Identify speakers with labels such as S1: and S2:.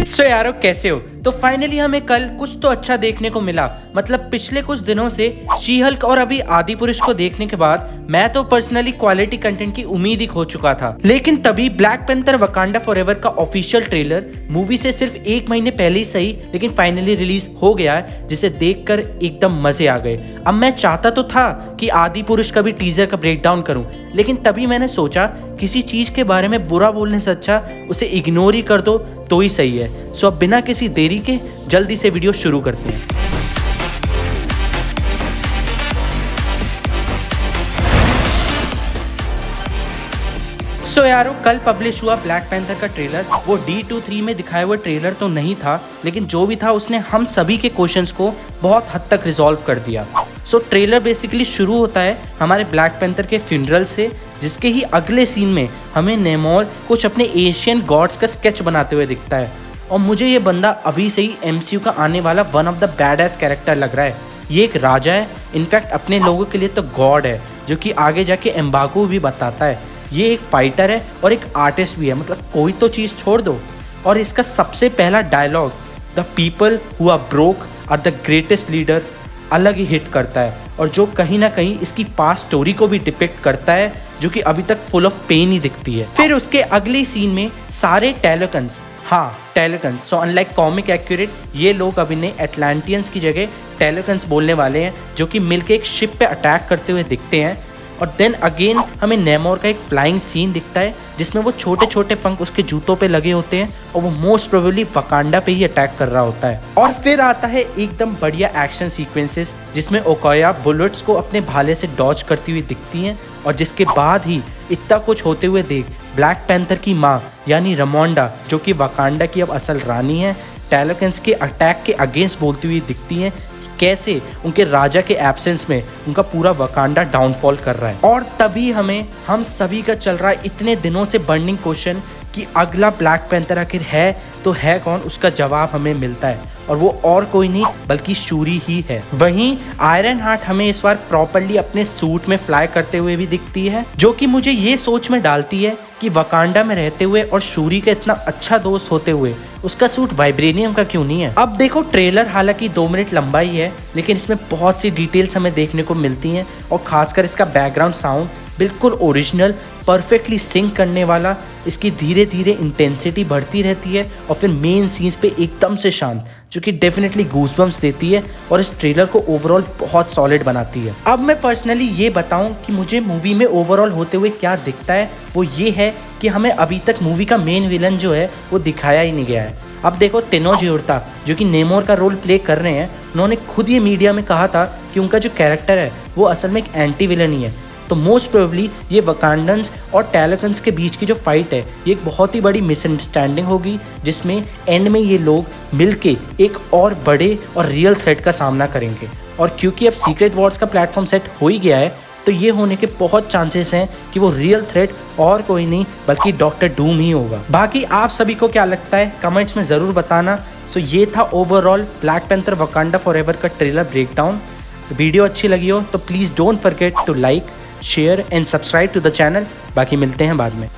S1: सो यारो कैसे हो। तो फाइनली हमें कल कुछ तो अच्छा देखने को मिला। मतलब पिछले कुछ दिनों से शी हल्क और अभी आदि पुरुष को देखने के बाद मैं तो पर्सनली क्वालिटी कंटेंट की उम्मीद ही खो चुका था। लेकिन तभी ब्लैक पैंथर वकांडा फॉरएवर का ऑफिशियल ट्रेलर मूवी से सिर्फ 1 महीने पहले ही सही लेकिन फाइनली रिलीज हो गया है, जिसे देखकर एकदम मजे आ गए। अब मैं चाहता तो था कि आदि पुरुष का भी टीजर का ब्रेकडाउन करूं, लेकिन तभी मैंने सोचा किसी चीज के बारे में बुरा बोलने से अच्छा उसे इग्नोर ही कर दो तो ही सही है। सो अब बिना किसी देरी के जल्दी से वीडियो शुरू करते हैं। सो यारो कल पब्लिश हुआ ब्लैक पैंथर का ट्रेलर। वो D23 में दिखाए हुए ट्रेलर तो नहीं था, लेकिन जो भी था उसने हम सभी के क्वेश्चंस को बहुत हद तक रिजॉल्व कर दिया। सो ट्रेलर बेसिकली शुरू होता है हमारे ब्लैक पैंथर के फ्यूनरल से, जिसके ही अगले सीन में हमें नेमोर कुछ अपने एशियन गॉड्स का स्केच बनाते हुए दिखता है। और मुझे ये बंदा अभी से ही MCU का आने वाला one of the badass character लग रहा है। ये एक राजा है, इनफैक्ट अपने लोगों के लिए तो गॉड है, जो कि आगे जाके एम्बागो भी बताता है। ये एक फाइटर है और एक आर्टिस्ट भी है, मतलब कोई तो चीज़ छोड़ दो। और इसका सबसे पहला dialogue the people who are broke are the greatest leader अलग ही हिट करता है, और जो कहीं ना कहीं इसकी पास्ट स्टोरी को भी डिपिक्ट करता है, जो कि अभी तक फुल ऑफ पेन ही दिखती है। फिर उसके अगले सीन में सारे टेलेकन्स, टेलेकन्स, सो अनलाइक कॉमिक एक्यूरेट, ये लोग अभी ने एटलांटियंस की जगह टेलेकन्स बोलने वाले हैं, जो कि मिलके एक शिप पे अटैक करते हुए दिखते हैं। और देन अगेन हमें नेमोर का एक फ्लाइंग सीन दिखता है, जिसमें वो छोटे छोटे पंख उसके जूतों पे लगे होते हैं और वो मोस्ट प्रोबेबली वकांडा पे ही अटैक कर रहा होता है। और फिर आता है एकदम बढ़िया एक्शन सीक्वेंसेस, जिसमें ओकोया बुलेट्स को अपने भाले से डॉज करती हुई दिखती हैं। और जिसके बाद ही इतना कुछ होते हुए देख ब्लैक पैंथर की माँ यानी रमोंडा, जो कि वकांडा की अब असल रानी है, टेलेकन्स के अटैक के अगेंस्ट बोलती हुई दिखती हैं कैसे उनके राजा के एब्सेंस में उनका पूरा वकांडा डाउनफॉल कर रहा है। और तभी हम सभी का चल रहा है इतने दिनों से बर्निंग क्वेश्चन कि अगला ब्लैक पैंथर आखिर है तो है कौन। उसका जवाब हमें मिलता है, और वो और कोई नहीं बल्कि शूरी ही है। वहीं आयरन हार्ट हमें इस बार प्रॉपर्ली अपने सूट में फ्लाई करते हुए भी दिखती है, जो कि मुझे ये सोच में डालती है कि वकांडा में रहते हुए और शूरी का इतना अच्छा दोस्त होते हुए उसका सूट वाइब्रेनियम का क्यों नहीं है। अब देखो ट्रेलर हालांकि 2 मिनट लंबा ही है, लेकिन इसमें बहुत सी डिटेल्स हमें देखने को मिलती हैं, और खासकर इसका बैकग्राउंड साउंड बिल्कुल ओरिजिनल, परफेक्टली सिंक करने वाला। इसकी धीरे धीरे इंटेंसिटी बढ़ती रहती है और फिर मेन सीन्स पे एकदम से शांत, जो कि डेफिनेटली गूज़बम्स देती है और इस ट्रेलर को ओवरऑल बहुत सॉलिड बनाती है। अब मैं पर्सनली ये बताऊं कि मुझे मूवी में ओवरऑल होते हुए क्या दिखता है, वो ये है कि हमें अभी तक मूवी का मेन विलन जो है वो दिखाया ही नहीं गया है। अब देखो तेनोजी उर्ता, जो कि नेमोर का रोल प्ले कर रहे हैं, उन्होंने खुद ये मीडिया में कहा था कि उनका जो कैरेक्टर है वो असल में एक एंटी विलन ही है। तो मोस्ट प्रोबेबली ये वकांडन्स और टेलेकन्स के बीच की जो फाइट है ये एक बहुत ही बड़ी मिसअंडरस्टैंडिंग होगी, जिसमें एंड में ये लोग मिलके एक और बड़े और रियल थ्रेट का सामना करेंगे। और क्योंकि अब सीक्रेट वॉर्स का प्लेटफॉर्म सेट हो ही गया है, तो ये होने के बहुत चांसेस हैं कि वो रियल थ्रेट और कोई नहीं बल्कि डॉक्टर डूम ही होगा। बाकी आप सभी को क्या लगता है कमेंट्स में ज़रूर बताना। सो ये था overall Black Panther Wakanda Forever का ट्रेलर ब्रेकडाउन। वीडियो अच्छी लगी हो तो please don't forget to like, share and subscribe to the channel. बाकी मिलते हैं बाद में।